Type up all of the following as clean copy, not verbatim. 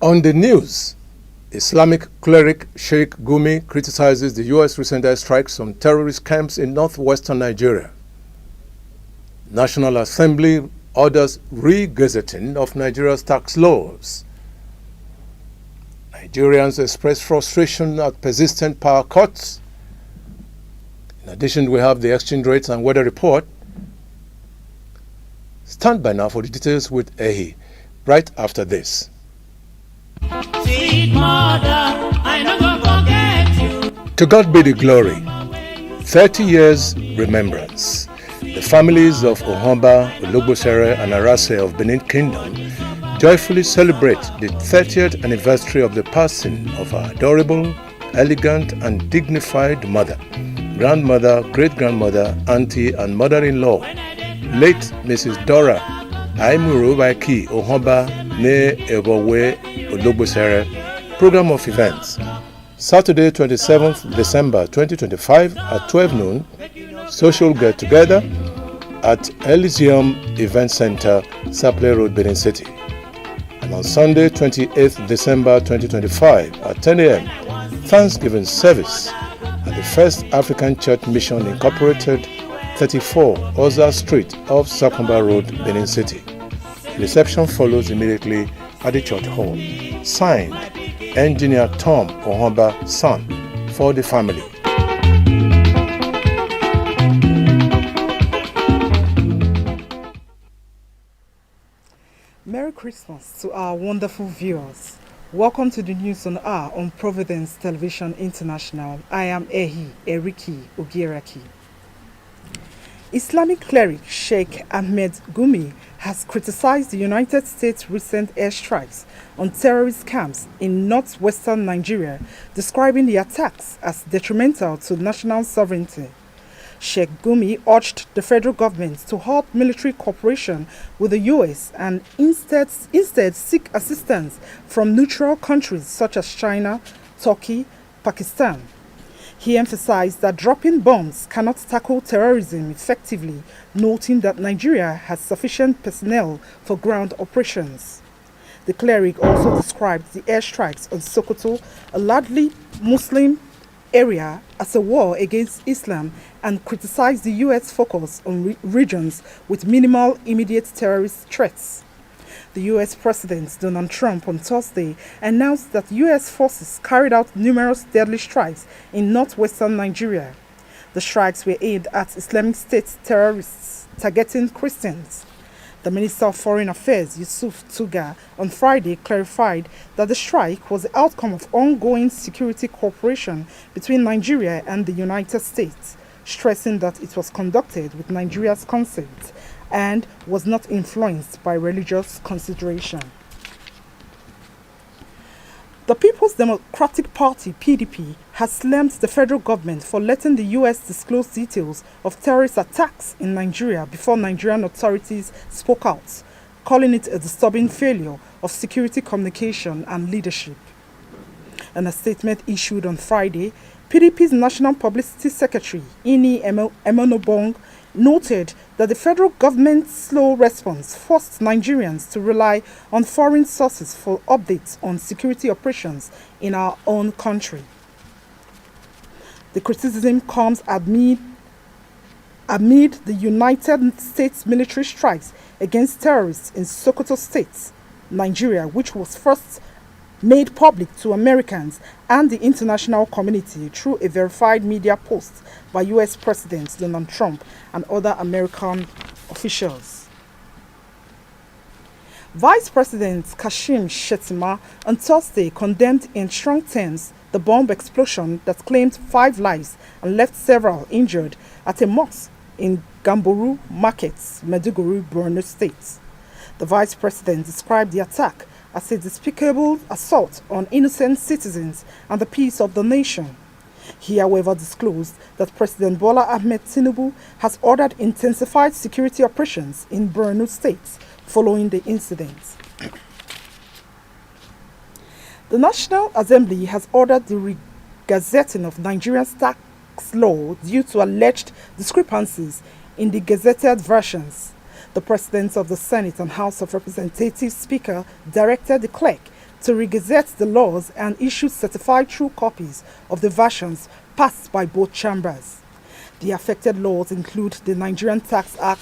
On the news, Islamic cleric Sheikh Gumi criticizes the U.S. recent airstrikes on terrorist camps in northwestern Nigeria. National Assembly orders re-gazetting of Nigeria's tax laws. Nigerians express frustration at persistent power cuts. In addition, we have the exchange rates and weather report. Stand by now for the details with Ehi, right after this. Sweet mother, I no go forget you. To God be the glory. 30 years remembrance. The families of Ohomba, Ologbosere and Arase of Benin Kingdom joyfully celebrate the 30th anniversary of the passing of our adorable, elegant and dignified mother, grandmother, great-grandmother, auntie and mother-in-law, late Mrs. Dora Aimuru Waiki Ohomba Ne Ewowe Ologbosere. Program of events. Saturday 27th December 2025 at 12 noon, social get-together at Elysium Event Center, Saple Road, Benin City. And on Sunday 28th December 2025 at 10 a.m., Thanksgiving service at the First African Church Mission Incorporated, 34 Oza Street off Sakumba Road, Benin City. Reception follows immediately at the church hall. Signed, Engineer Tom Ohomba, son, for the family. Merry Christmas to our wonderful viewers. Welcome to the News on Air on Providence Television International. I am Ehi Eriki Ogieraki. Islamic cleric Sheikh Ahmed Gumi has criticized the United States' recent airstrikes on terrorist camps in northwestern Nigeria, describing the attacks as detrimental to national sovereignty. Sheikh Gumi urged the federal government to halt military cooperation with the U.S. and instead seek assistance from neutral countries such as China, Turkey, Pakistan. He emphasized that dropping bombs cannot tackle terrorism effectively, noting that Nigeria has sufficient personnel for ground operations. The cleric also described the airstrikes on Sokoto, a largely Muslim area, as a war against Islam and criticized the U.S. focus on regions with minimal immediate terrorist threats. The U.S. President Donald Trump on Thursday announced that U.S. forces carried out numerous deadly strikes in northwestern Nigeria. The strikes were aimed at Islamic State terrorists targeting Christians. The Minister of Foreign Affairs, Yusuf Tuga, on Friday clarified that the strike was the outcome of ongoing security cooperation between Nigeria and the United States, stressing that it was conducted with Nigeria's consent and was not influenced by religious consideration. The People's Democratic Party, PDP, has slammed the federal government for letting the U.S. disclose details of terrorist attacks in Nigeria before Nigerian authorities spoke out, calling it a disturbing failure of security communication and leadership. In a statement issued on Friday, PDP's National Publicity Secretary, Ini Emonobong, noted that the federal government's slow response forced Nigerians to rely on foreign sources for updates on security operations in our own country. The criticism comes amid the United States military strikes against terrorists in Sokoto State, Nigeria, which was first made public to Americans and the international community through a verified media post by U.S. President Donald Trump and other American officials. Vice President Kashim Shettima on Thursday condemned in strong terms the bomb explosion that claimed 5 lives and left several injured at a mosque in Gamboru Markets, Maiduguri, Borno State. The Vice President described the attack as a despicable assault on innocent citizens and the peace of the nation. He, however, disclosed that President Bola Ahmed Tinubu has ordered intensified security operations in Borno State following the incident. The National Assembly has ordered the re-gazetting of Nigeria's tax law due to alleged discrepancies in the gazetted versions. The President of the Senate and House of Representatives Speaker directed the clerk to re-gazette the laws and issue certified true copies of the versions passed by both chambers. The affected laws include the Nigerian Tax Act,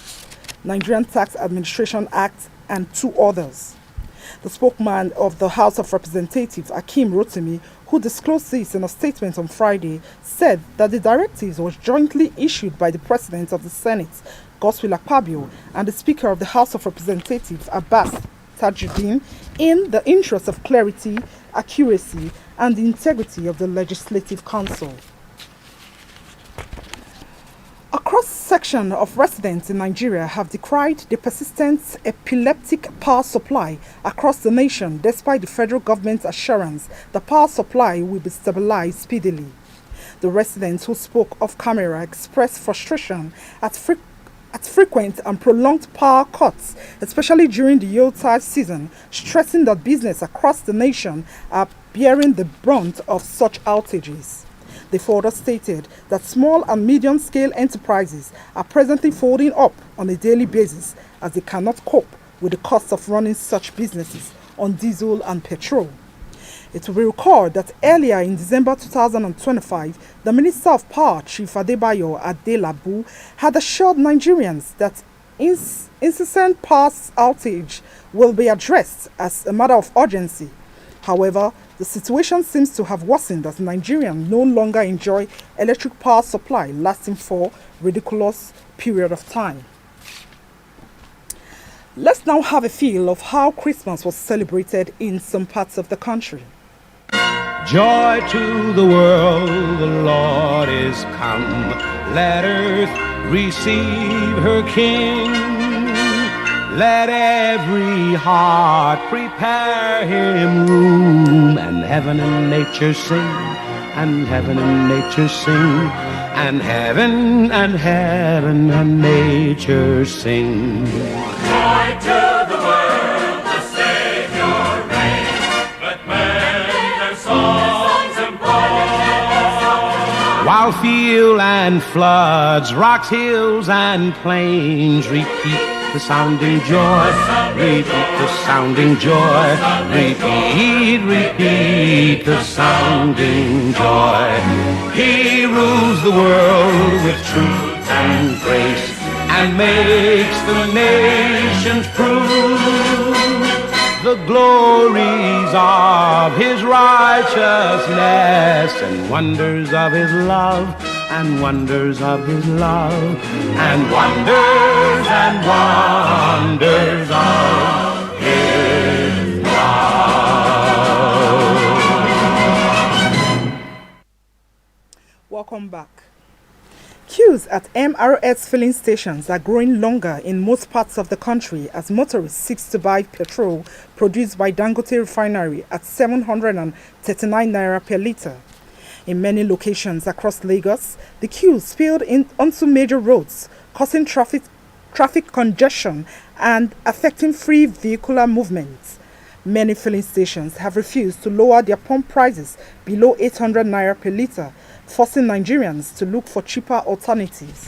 Nigerian Tax Administration Act, and two others. The spokesman of the House of Representatives, Akeem Rotimi, who disclosed this in a statement on Friday, said that the directives was jointly issued by the President of the Senate, Godswill Akpabio, and the Speaker of the House of Representatives, Abbas Tajuddin, in the interest of clarity, accuracy, and the integrity of the Legislative Council. A cross-section of residents in Nigeria have decried the persistent epileptic power supply across the nation despite the federal government's assurance the power supply will be stabilized speedily. The residents who spoke off camera expressed frustration at frequent and prolonged power cuts, especially during the Yuletide season, stressing that business across the nation are bearing the brunt of such outages. They further stated that small and medium-scale enterprises are presently folding up on a daily basis as they cannot cope with the cost of running such businesses on diesel and petrol. It will be recalled that earlier in December 2025, the Minister of Power, Chief Adebayo Adelabu, had assured Nigerians that incessant power outage will be addressed as a matter of urgency. However, the situation seems to have worsened as Nigerians no longer enjoy electric power supply lasting for a ridiculous period of time. Let's now have a feel of how Christmas was celebrated in some parts of the country. Joy to the world, the Lord is come. Let earth receive her King. Let every heart prepare him room, and heaven and nature sing, and heaven and nature sing, and heaven and nature sing. Joy to the world, the Savior reigns. Let men their songs employ. While field and floods, rocks, hills, and plains repeat the sounding joy, repeat the sounding joy, repeat the sounding joy. He rules the world with truth and grace, and makes the nations prove the glories of his righteousness, and wonders of his love, and wonders of his love, and wonders of his love. Welcome back. Queues at MRS filling stations are growing longer in most parts of the country as motorists seek to buy petrol produced by Dangote Refinery at 739 naira per litre. In many locations across Lagos, the queues spilled onto major roads, causing traffic congestion and affecting free vehicular movements. Many filling stations have refused to lower their pump prices below 800 naira per litre, forcing Nigerians to look for cheaper alternatives.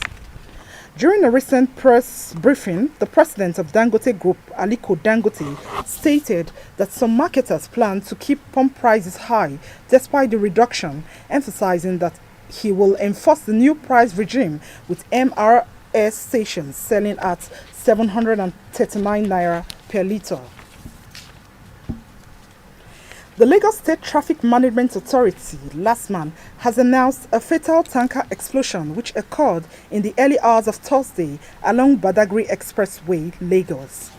During a recent press briefing, the president of Dangote Group, Aliko Dangote, stated that some marketers plan to keep pump prices high despite the reduction, emphasizing that he will enforce the new price regime with MRS stations selling at 739 naira per litre. The Lagos State Traffic Management Authority last month has announced a fatal tanker explosion which occurred in the early hours of Thursday along Badagry Expressway, Lagos.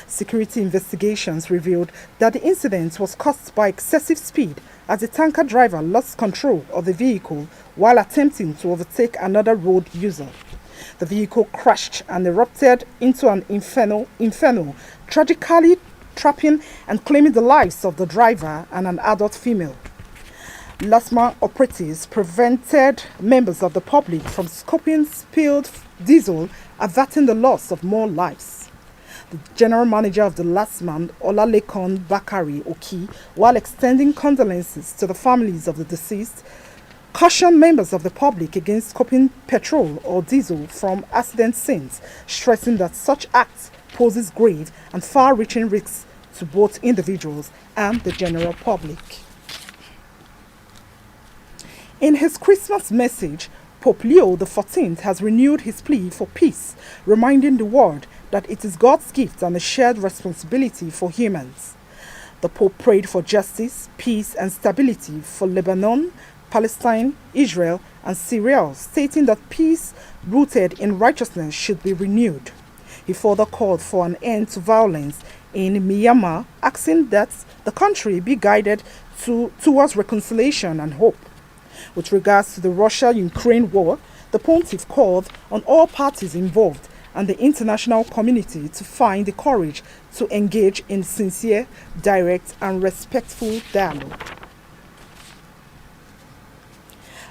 Security investigations revealed that the incident was caused by excessive speed as the tanker driver lost control of the vehicle while attempting to overtake another road user. The vehicle crashed and erupted into an inferno, tragically trapping and claiming the lives of the driver and an adult female. Last-mile operatives prevented members of the public from scooping spilled diesel, averting the loss of more lives. The general manager of the last-mile, Olalekan Bakari Oki, while extending condolences to the families of the deceased, cautioned members of the public against scooping petrol or diesel from accident scenes, stressing that such acts poses grave and far-reaching risks to both individuals and the general public. In his Christmas message, Pope Leo XIV has renewed his plea for peace, reminding the world that it is God's gift and a shared responsibility for humans. The Pope prayed for justice, peace and stability for Lebanon, Palestine, Israel and Syria, stating that peace rooted in righteousness should be renewed. He further called for an end to violence in Myanmar, asking that the country be guided towards reconciliation and hope. With regards to the Russia-Ukraine war, the pontiff called on all parties involved and the international community to find the courage to engage in sincere, direct and respectful dialogue.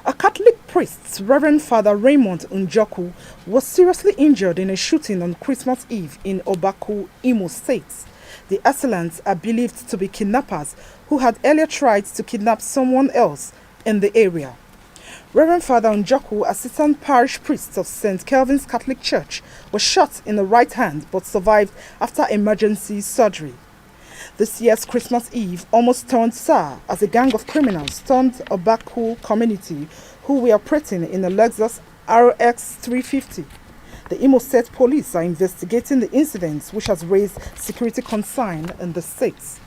A Catholic priest, Reverend Father Raymond Njoku, was seriously injured in a shooting on Christmas Eve in Obaku, Imo State. The assailants are believed to be kidnappers who had earlier tried to kidnap someone else in the area. Reverend Father Njoku, assistant parish priest of St. Calvin's Catholic Church, was shot in the right hand but survived after emergency surgery. This year's Christmas Eve almost turned sour as a gang of criminals stormed Obaku community who were operating in a Lexus RX 350. The Imo State Police are investigating the incident, which has raised security concern in the state.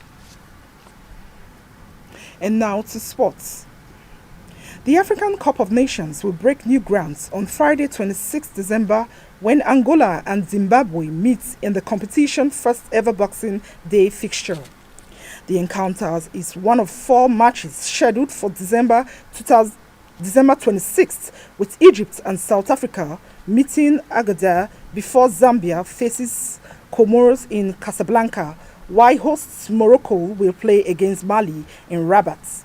And now to sports. The African Cup of Nations will break new grounds on Friday 26 December when Angola and Zimbabwe meet in the competition's first ever Boxing Day fixture. The encounters is one of 4 matches scheduled for December 26th, with Egypt and South Africa meeting Agadir before Zambia faces Comoros in Casablanca, while hosts Morocco will play against Mali in Rabat.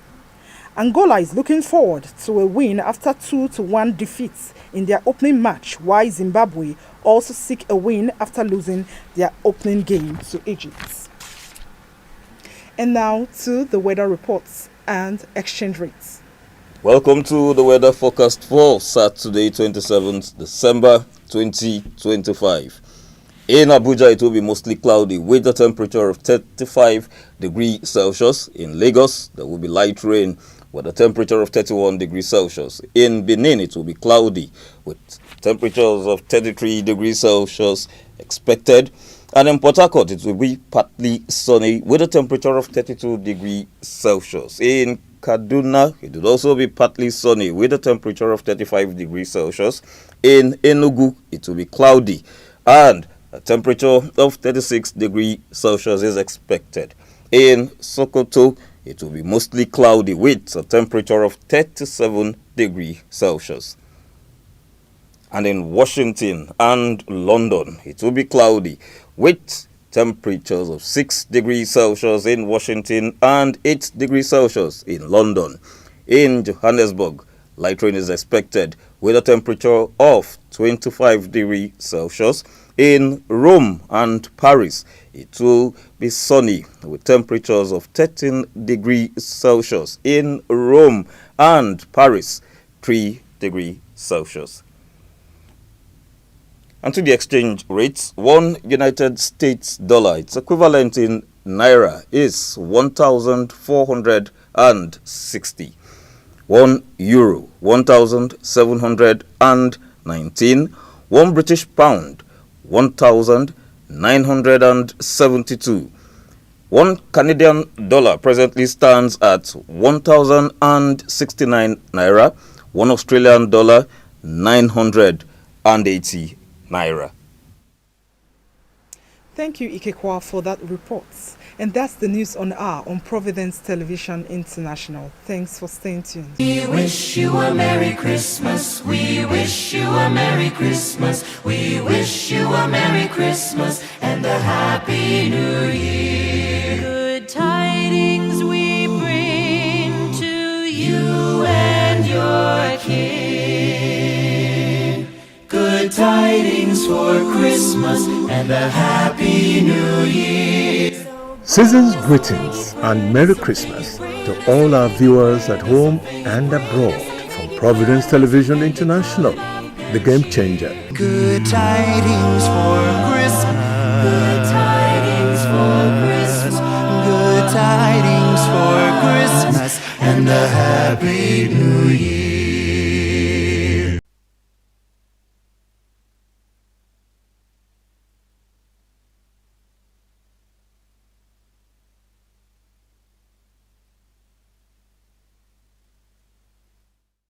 Angola is looking forward to a win after 2-1 defeats in their opening match, while Zimbabwe also seek a win after losing their opening game to Egypt. And now to the weather reports and exchange rates. Welcome to the weather forecast for Saturday, 27th December 2025. In Abuja, it will be mostly cloudy with a temperature of 35 degrees Celsius. In Lagos, there will be light rain with a temperature of 31 degrees Celsius. In Benin, it will be cloudy with temperatures of 33 degrees Celsius expected. And in Port Harcourt, it will be partly sunny with a temperature of 32 degrees Celsius. In Kaduna, it will also be partly sunny with a temperature of 35 degrees Celsius. In Enugu, it will be cloudy and a temperature of 36 degrees Celsius is expected. In Sokoto, it will be mostly cloudy with a temperature of 37 degrees Celsius. And in Washington and London, it will be cloudy with temperatures of 6 degrees Celsius in Washington and 8 degrees Celsius in London. In Johannesburg, light rain is expected with a temperature of 25 degrees Celsius. In Rome and Paris, it will be sunny with temperatures of 13 degrees Celsius. In Rome and Paris, 3 degrees Celsius. And to the exchange rates, 1 United States dollar, its equivalent in Naira, is 1,460. 1 euro, 1,719. 1 British pound, 1,972. 1 Canadian dollar presently stands at 1,069 naira. 1 Australian dollar, 980 naira. Thank you, Ikekwa, for that report. And that's the news on air on Providence Television International. Thanks for staying tuned. We wish you a Merry Christmas. We wish you a Merry Christmas. We wish you a Merry Christmas and a Happy New Year. Good tidings we bring to You and your kin. Good tidings for Christmas and a Happy New Year. Season's greetings and Merry Christmas to all our viewers at home and abroad from Providence Television International, the game changer. Good tidings for Christmas. Good tidings for Christmas. and a happy new year.